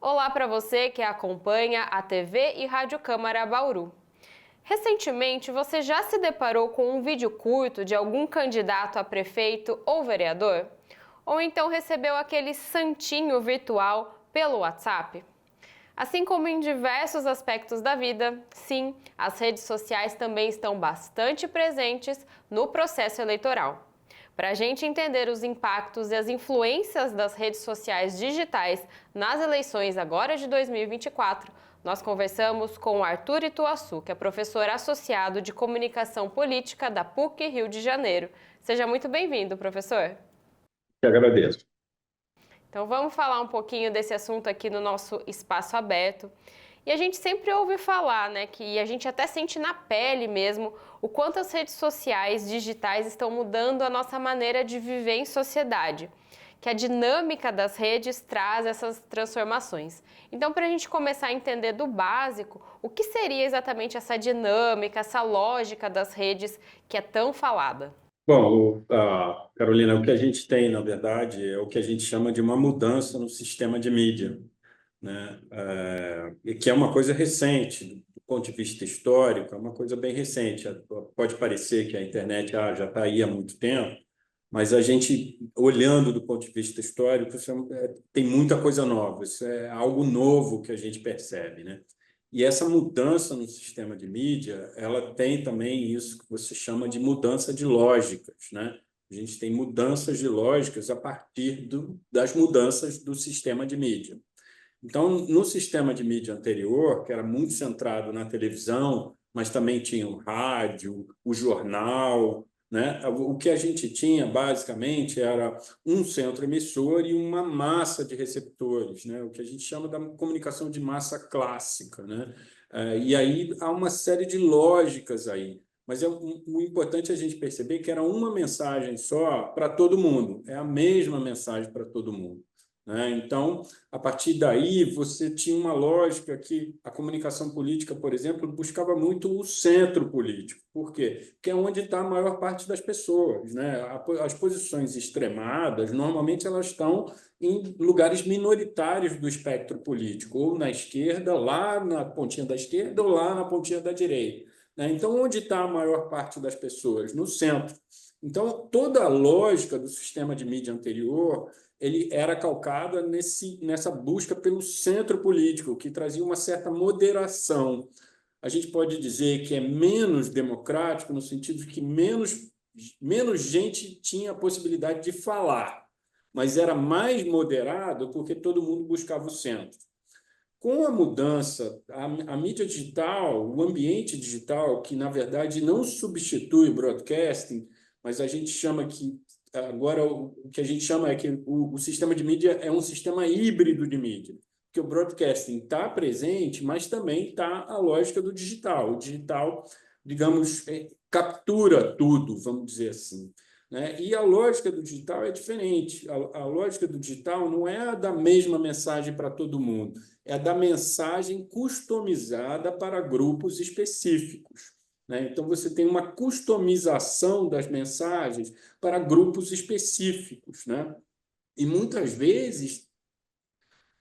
Olá para você que acompanha a TV e Rádio Câmara Bauru. Recentemente, você já se deparou com um vídeo curto de algum candidato a prefeito ou vereador? Ou então recebeu aquele santinho virtual pelo WhatsApp? Assim como em diversos aspectos da vida, sim, as redes sociais também estão bastante presentes no processo eleitoral. Para a gente entender os impactos e as influências das redes sociais digitais nas eleições agora de 2024, nós conversamos com o Arthur Ituaçu, que é professor associado de Comunicação Política da PUC Rio de Janeiro. Seja muito bem-vindo, professor. Que agradeço. Então vamos falar um pouquinho desse assunto aqui no nosso espaço aberto. E a gente sempre ouve falar, né, que a gente até sente na pele mesmo o quanto as redes sociais digitais estão mudando a nossa maneira de viver em sociedade, que a dinâmica das redes traz essas transformações. Então, para a gente começar a entender do básico, o que seria exatamente essa dinâmica, essa lógica das redes que é tão falada? Bom, Carolina, o que a gente tem, na verdade, é o que a gente chama de uma mudança no sistema de mídia, né? E que é uma coisa recente, do ponto de vista histórico, é uma coisa bem recente. Pode parecer que a internet já está aí há muito tempo, mas a gente, olhando do ponto de vista histórico, tem muita coisa nova, isso é algo novo que a gente percebe, né? E essa mudança no sistema de mídia, ela tem também isso que você chama de mudança de lógicas, né? A gente tem mudanças de lógicas a partir das mudanças do sistema de mídia. Então, no sistema de mídia anterior, que era muito centrado na televisão, mas também tinha o rádio, o jornal, né? O que a gente tinha, basicamente, era um centro emissor e uma massa de receptores, né? O que a gente chama da comunicação de massa clássica, né? E aí há uma série de lógicas aí. Mas o importante é a gente perceber que era uma mensagem só para todo mundo, é a mesma mensagem para todo mundo, né? Então, a partir daí, você tinha uma lógica que a comunicação política, por exemplo, buscava muito o centro político. Por quê? Porque é onde está a maior parte das pessoas, né? As posições extremadas, normalmente, elas estão em lugares minoritários do espectro político, ou na esquerda, lá na pontinha da esquerda, ou lá na pontinha da direita, né? Então, onde está a maior parte das pessoas? No centro. Então, toda a lógica do sistema de mídia anterior ele era calcado nessa busca pelo centro político, que trazia uma certa moderação. A gente pode dizer que é menos democrático, no sentido de que menos gente tinha a possibilidade de falar, mas era mais moderado porque todo mundo buscava o centro. Com a mudança, a mídia digital, o ambiente digital, que na verdade não substitui o broadcasting, mas a gente chama que agora o que a gente chama é que o sistema de mídia é um sistema híbrido de mídia, que o broadcasting está presente, mas também está a lógica do digital. O digital, digamos, captura tudo, vamos dizer assim, né? E a lógica do digital é diferente. A lógica do digital não é a da mesma mensagem para todo mundo, é a da mensagem customizada para grupos específicos, né? Então, você tem uma customização das mensagens para grupos específicos, né? E muitas vezes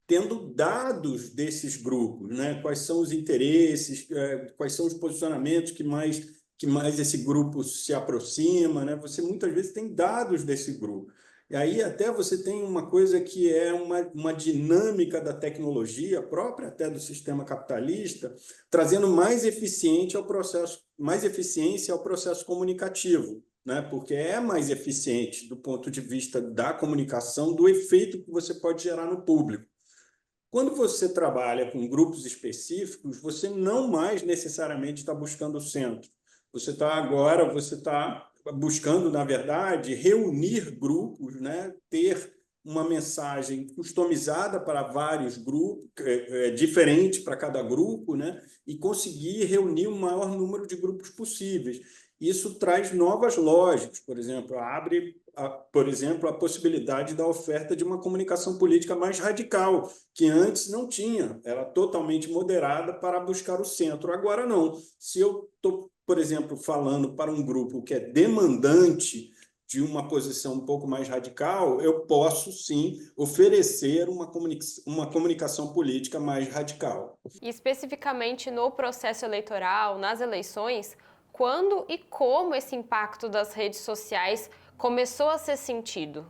tendo dados desses grupos, né? Quais são os interesses, quais são os posicionamentos que mais esse grupo se aproxima, né? Você muitas vezes tem dados desse grupo. E aí até você tem uma coisa que é uma dinâmica da tecnologia própria até do sistema capitalista, trazendo mais eficiência ao processo comunicativo, né? Porque é mais eficiente do ponto de vista da comunicação, do efeito que você pode gerar no público. Quando você trabalha com grupos específicos, você não mais necessariamente está buscando o centro. Você está buscando, na verdade, reunir grupos, né? Ter uma mensagem customizada para vários grupos, diferente para cada grupo, né? E conseguir reunir o maior número de grupos possíveis. Isso traz novas lógicas, por exemplo, a possibilidade da oferta de uma comunicação política mais radical, que antes não tinha, era totalmente moderada para buscar o centro. Agora não. Se eu estou, por exemplo, falando para um grupo que é demandante de uma posição um pouco mais radical, eu posso, sim, oferecer uma comunicação política mais radical. E especificamente no processo eleitoral, nas eleições, quando e como esse impacto das redes sociais começou a ser sentido?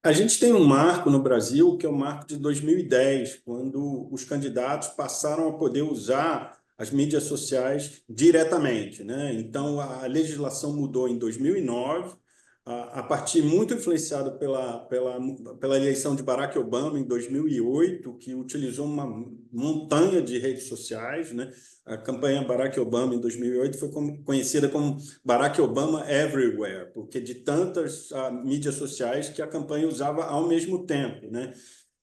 A gente tem um marco no Brasil, que é o marco de 2010, quando os candidatos passaram a poder usar as mídias sociais diretamente, né? Então, a legislação mudou em 2009, a partir muito influenciado pela eleição de Barack Obama em 2008, que utilizou uma montanha de redes sociais, né? A campanha Barack Obama em 2008 foi conhecida como Barack Obama Everywhere, porque de tantas mídias sociais que a campanha usava ao mesmo tempo, né?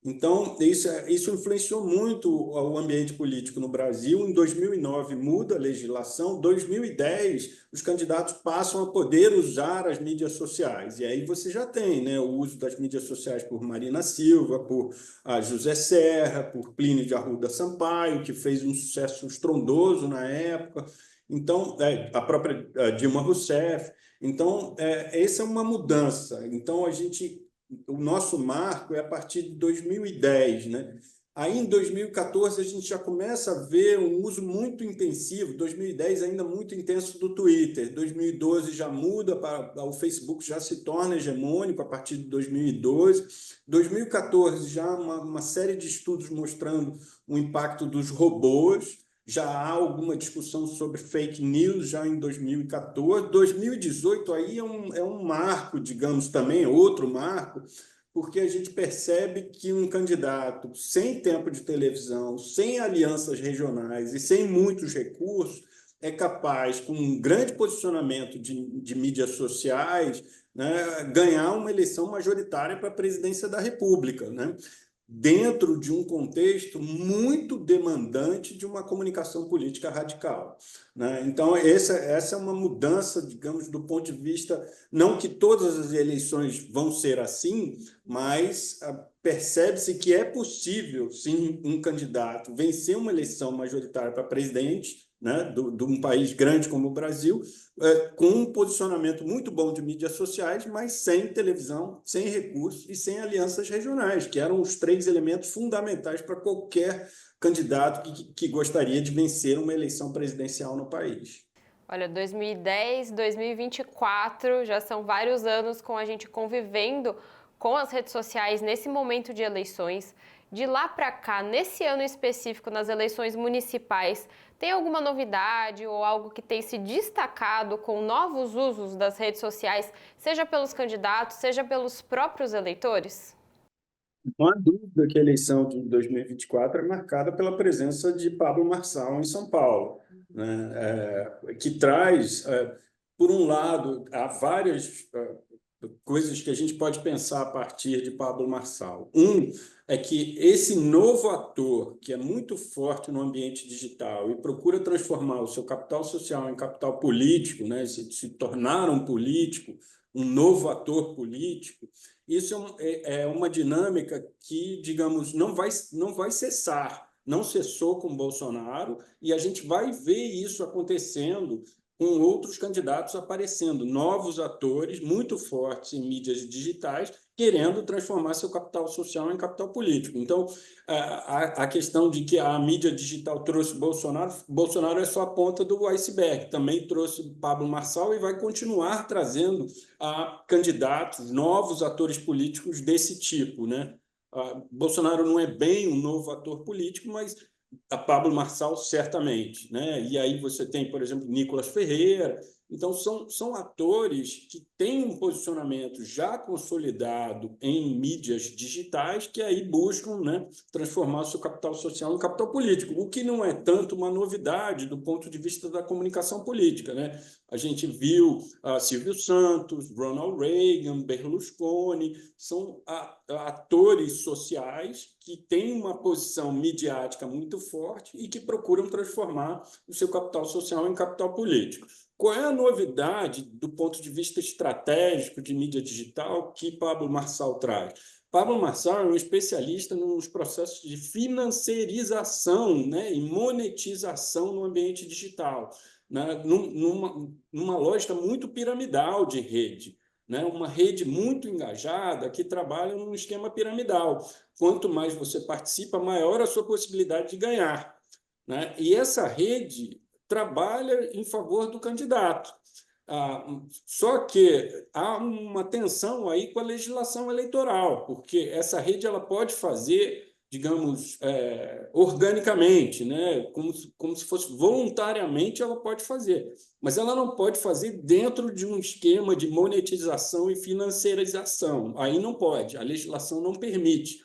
Então, isso influenciou muito o ambiente político no Brasil. Em 2009, muda a legislação. Em 2010, os candidatos passam a poder usar as mídias sociais. E aí você já tem, né, o uso das mídias sociais por Marina Silva, por José Serra, por Plínio de Arruda Sampaio, que fez um sucesso estrondoso na época. Então, a própria Dilma Rousseff. Então, essa é uma mudança. Então, o nosso marco é a partir de 2010, né? Aí, em 2014, a gente já começa a ver um uso muito intensivo, 2010 ainda muito intenso do Twitter, 2012 já muda, o Facebook já se torna hegemônico a partir de 2012, 2014 já uma série de estudos mostrando o impacto dos robôs, já há alguma discussão sobre fake news já em 2014. 2018 aí é um marco, digamos, também, outro marco, porque a gente percebe que um candidato sem tempo de televisão, sem alianças regionais e sem muitos recursos, é capaz, com um grande posicionamento de mídias sociais, né, ganhar uma eleição majoritária para a presidência da República, né? Dentro de um contexto muito demandante de uma comunicação política radical, né? Então, essa é uma mudança, digamos, do ponto de vista, não que todas as eleições vão ser assim, mas percebe-se que é possível, sim, um candidato vencer uma eleição majoritária para presidente, né, de um país grande como o Brasil, com um posicionamento muito bom de mídias sociais, mas sem televisão, sem recursos e sem alianças regionais, que eram os três elementos fundamentais para qualquer candidato que gostaria de vencer uma eleição presidencial no país. Olha, 2010, 2024, já são vários anos com a gente convivendo com as redes sociais nesse momento de eleições. De lá para cá, nesse ano específico, nas eleições municipais, tem alguma novidade ou algo que tem se destacado com novos usos das redes sociais, seja pelos candidatos, seja pelos próprios eleitores? Não há dúvida que a eleição de 2024 é marcada pela presença de Pablo Marçal em São Paulo, né? Que traz, por um lado, há várias coisas que a gente pode pensar a partir de Pablo Marçal. Um é que esse novo ator, que é muito forte no ambiente digital e procura transformar o seu capital social em capital político, né? Se tornar um político, um novo ator político, isso é uma dinâmica que, digamos, não vai cessar, não cessou com Bolsonaro, e a gente vai ver isso acontecendo com outros candidatos aparecendo, novos atores muito fortes em mídias digitais, querendo transformar seu capital social em capital político. Então, a questão de que a mídia digital trouxe Bolsonaro é só a ponta do iceberg, também trouxe Pablo Marçal e vai continuar trazendo candidatos, novos atores políticos desse tipo, né? Bolsonaro não é bem um novo ator político, mas a Pablo Marçal, certamente, né? E aí você tem, por exemplo, Nicolas Ferreira. Então, são atores que têm um posicionamento já consolidado em mídias digitais que aí buscam, né, transformar o seu capital social em capital político, o que não é tanto uma novidade do ponto de vista da comunicação política, né? A gente viu Silvio Santos, Ronald Reagan, Berlusconi, são atores sociais que têm uma posição midiática muito forte e que procuram transformar o seu capital social em capital político. Qual é a novidade do ponto de vista estratégico de mídia digital que Pablo Marçal traz? Pablo Marçal é um especialista nos processos de financiarização, né, e monetização no ambiente digital. né, numa lógica muito piramidal de rede, né? Uma rede muito engajada que trabalha num esquema piramidal. Quanto mais você participa, maior a sua possibilidade de ganhar, né? E essa rede trabalha em favor do candidato. Só que há uma tensão aí com a legislação eleitoral, porque essa rede ela pode fazer, digamos, organicamente, né? Como se fosse voluntariamente, ela pode fazer, mas ela não pode fazer dentro de um esquema de monetização e financiarização. Aí não pode, a legislação não permite,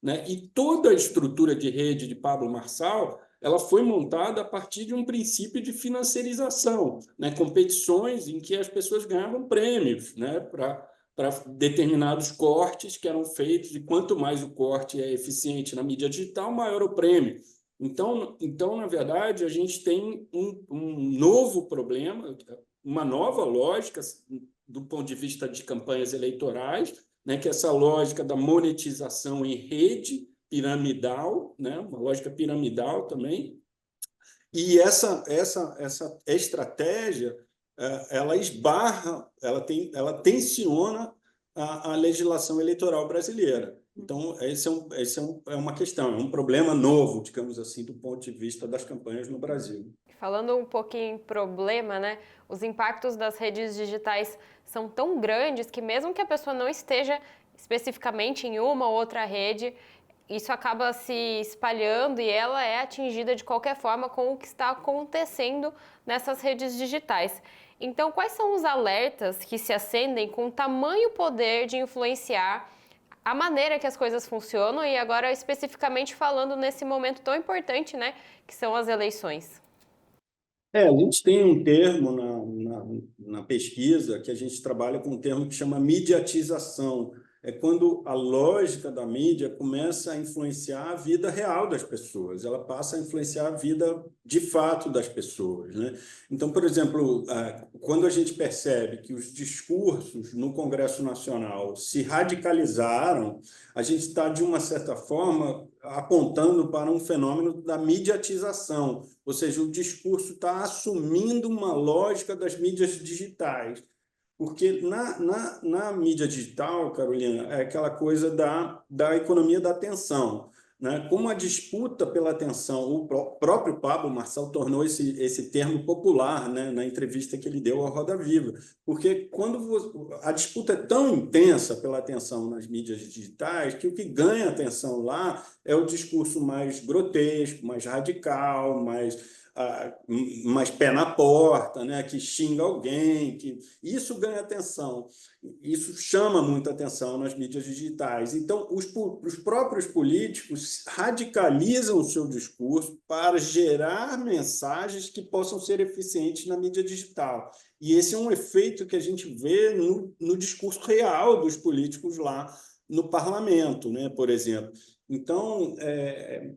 né? E toda a estrutura de rede de Pablo Marçal ela foi montada a partir de um princípio de financiarização, né? Competições em que as pessoas ganhavam prêmios, né? Para determinados cortes que eram feitos, e quanto mais o corte é eficiente na mídia digital, maior o prêmio. Então, na verdade, a gente tem um novo problema, uma nova lógica do ponto de vista de campanhas eleitorais, né? Que é essa lógica da monetização em rede, piramidal, né? Uma lógica piramidal também. E essa estratégia ela esbarra, ela tensiona a legislação eleitoral brasileira. Então, é uma questão, é um problema novo, digamos assim, do ponto de vista das campanhas no Brasil. Falando um pouquinho em problema, né? Os impactos das redes digitais são tão grandes que mesmo que a pessoa não esteja especificamente em uma ou outra rede, isso acaba se espalhando e ela é atingida de qualquer forma com o que está acontecendo nessas redes digitais. Então, quais são os alertas que se acendem com tamanho poder de influenciar a maneira que as coisas funcionam e agora especificamente falando nesse momento tão importante, né, que são as eleições? A gente tem um termo na pesquisa que a gente trabalha com um termo que chama mediatização. É quando a lógica da mídia começa a influenciar a vida real das pessoas, ela passa a influenciar a vida de fato das pessoas, né? Então, por exemplo, quando a gente percebe que os discursos no Congresso Nacional se radicalizaram, a gente está, de uma certa forma, apontando para um fenômeno da mediatização, ou seja, o discurso está assumindo uma lógica das mídias digitais. Porque na mídia digital, Carolina, é aquela coisa da economia da atenção, né? Como a disputa pela atenção, o próprio Pablo Marçal tornou esse termo popular, né? Na entrevista que ele deu ao Roda Viva. Porque quando a disputa é tão intensa pela atenção nas mídias digitais, que o que ganha atenção lá é o discurso mais grotesco, mais radical, mais pé na porta, né? Que xinga alguém, que isso ganha atenção, isso chama muita atenção nas mídias digitais. Então, os próprios políticos radicalizam o seu discurso para gerar mensagens que possam ser eficientes na mídia digital. E esse é um efeito que a gente vê no discurso real dos políticos lá no parlamento, né, por exemplo. Então,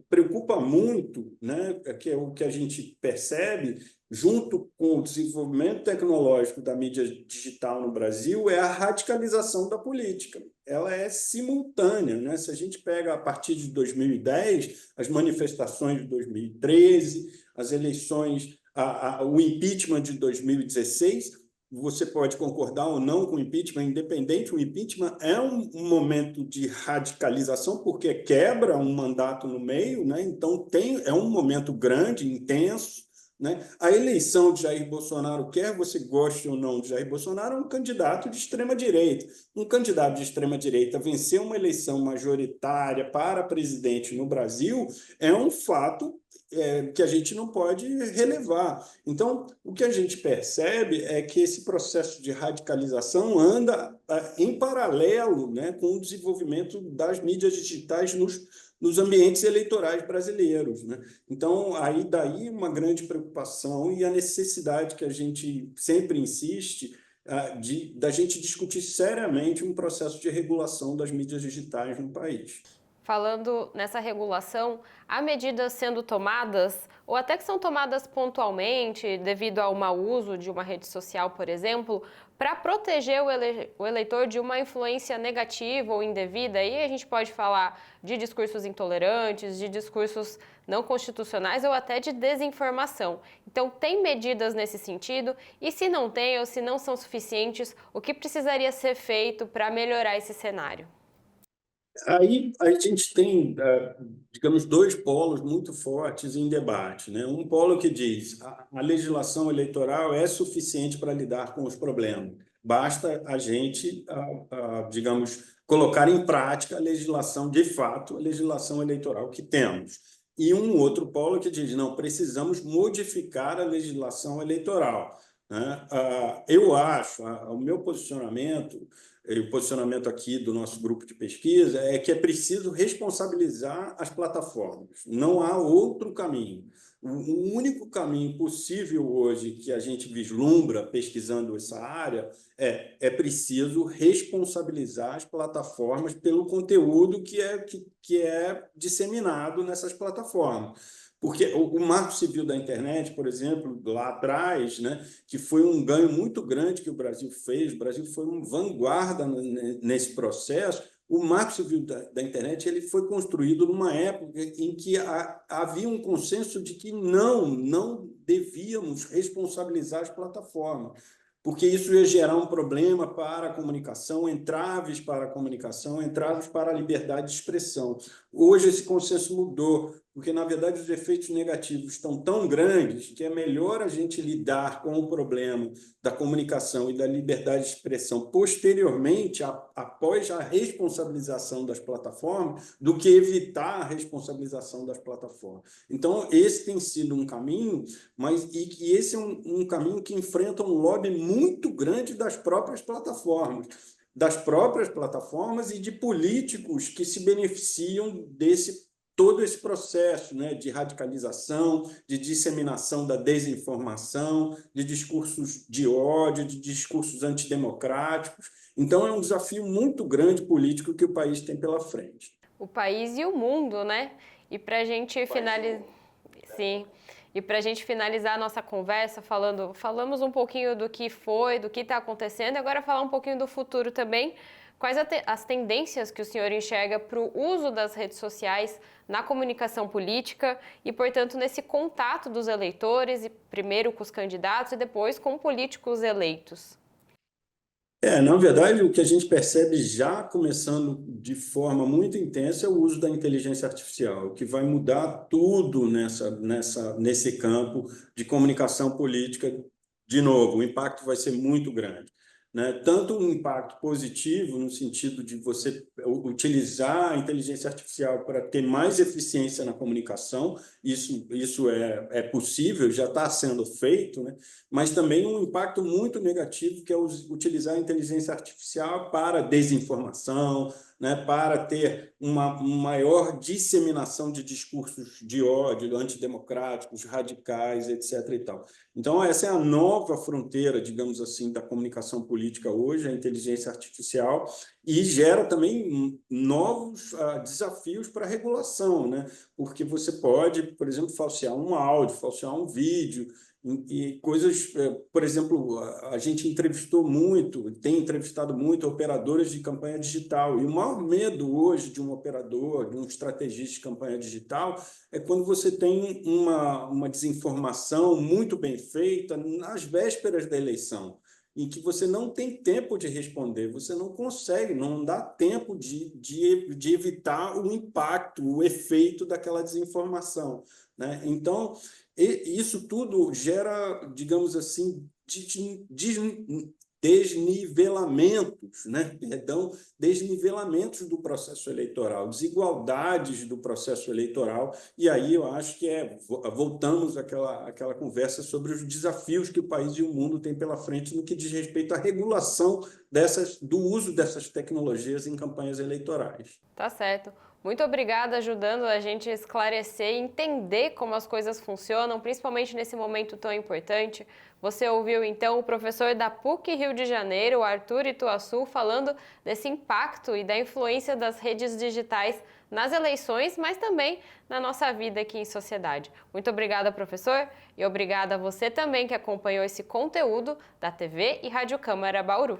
preocupa muito, né, que é o que a gente percebe, junto com o desenvolvimento tecnológico da mídia digital no Brasil, é a radicalização da política. Ela é simultânea, né? Se a gente pega a partir de 2010, as manifestações de 2013, as eleições, o impeachment de 2016, você pode concordar ou não com o impeachment, independente, o impeachment é um momento de radicalização, porque quebra um mandato no meio, né? Então é um momento grande, intenso, né? A eleição de Jair Bolsonaro, quer você goste ou não de Jair Bolsonaro, é um candidato de extrema-direita. Um candidato de extrema-direita vencer uma eleição majoritária para presidente no Brasil é um fato que a gente não pode relevar. Então, o que a gente percebe é que esse processo de radicalização anda em paralelo, né, com o desenvolvimento das mídias digitais nos ambientes eleitorais brasileiros, né? Então, daí uma grande preocupação e a necessidade que a gente sempre insiste da gente discutir seriamente um processo de regulação das mídias digitais no país. Falando nessa regulação, há medidas sendo tomadas, ou até que são tomadas pontualmente, devido ao mau uso de uma rede social, por exemplo, para proteger o eleitor de uma influência negativa ou indevida. Aí a gente pode falar de discursos intolerantes, de discursos não constitucionais ou até de desinformação. Então, tem medidas nesse sentido? E se não tem ou se não são suficientes, o que precisaria ser feito para melhorar esse cenário? Aí a gente tem, digamos, dois polos muito fortes em debate, né? Um polo que diz a legislação eleitoral é suficiente para lidar com os problemas, basta a gente, digamos, colocar em prática a legislação, de fato, a legislação eleitoral que temos. E um outro polo que diz, não, precisamos modificar a legislação eleitoral, né? Eu acho, o meu posicionamento, e o posicionamento aqui do nosso grupo de pesquisa é que é preciso responsabilizar as plataformas. Não há outro caminho. O único caminho possível hoje que a gente vislumbra pesquisando essa área é preciso responsabilizar as plataformas pelo conteúdo que é disseminado nessas plataformas. Porque o Marco Civil da Internet, por exemplo, lá atrás, né, que foi um ganho muito grande que o Brasil fez, o Brasil foi uma vanguarda nesse processo. O Marco Civil da Internet ele foi construído numa época em que havia um consenso de que não devíamos responsabilizar as plataformas, porque isso ia gerar um problema para a comunicação, entraves para a comunicação, entraves para a liberdade de expressão. Hoje esse consenso mudou, porque, na verdade, os efeitos negativos estão tão grandes que é melhor a gente lidar com o problema da comunicação e da liberdade de expressão posteriormente, após a responsabilização das plataformas, do que evitar a responsabilização das plataformas. Então, esse tem sido um caminho, mas esse é um caminho que enfrenta um lobby muito grande das próprias plataformas e de políticos que se beneficiam todo esse processo, né, de radicalização, de disseminação da desinformação, de discursos de ódio, de discursos antidemocráticos. Então, é um desafio muito grande político que o país tem pela frente. O país e o mundo, né? E para a gente finalizar... Sim. E para a gente finalizar a nossa conversa, falamos um pouquinho do que foi, do que está acontecendo, e agora falar um pouquinho do futuro também. Quais as tendências que o senhor enxerga para o uso das redes sociais na comunicação política e, portanto, nesse contato dos eleitores, primeiro com os candidatos e depois com políticos eleitos? Na verdade, o que a gente percebe já começando de forma muito intensa é o uso da inteligência artificial, que vai mudar tudo nesse campo de comunicação política. De novo, o impacto vai ser muito grande, né? Tanto um impacto positivo, no sentido de você utilizar a inteligência artificial para ter mais eficiência na comunicação, isso é possível, já está sendo feito, né? Mas também um impacto muito negativo, que é utilizar a inteligência artificial para desinformação, né, para ter uma maior disseminação de discursos de ódio, antidemocráticos, radicais, etc. e tal. Então, essa é a nova fronteira, digamos assim, da comunicação política hoje, a inteligência artificial, e gera também novos desafios para a regulação, né? Porque você pode, por exemplo, falsear um áudio, falsear um vídeo, e coisas, por exemplo, a gente tem entrevistado muito operadores de campanha digital, e o maior medo hoje de um operador, de um estrategista de campanha digital, é quando você tem uma desinformação muito bem feita nas vésperas da eleição, em que você não tem tempo de responder, você não consegue, não dá tempo de evitar o impacto, o efeito daquela desinformação, né? Então, isso tudo gera, digamos assim, desnivelamentos, né? Desnivelamentos do processo eleitoral, desigualdades do processo eleitoral, e aí eu acho que voltamos àquela conversa sobre os desafios que o país e o mundo têm pela frente no que diz respeito à regulação do uso dessas tecnologias em campanhas eleitorais. Tá certo. Muito obrigada ajudando a gente a esclarecer e entender como as coisas funcionam, principalmente nesse momento tão importante. Você ouviu então o professor da PUC Rio de Janeiro, Arthur Ituaçu, falando desse impacto e da influência das redes digitais nas eleições, mas também na nossa vida aqui em sociedade. Muito obrigada, professor, e obrigada a você também que acompanhou esse conteúdo da TV e Rádio Câmara Bauru.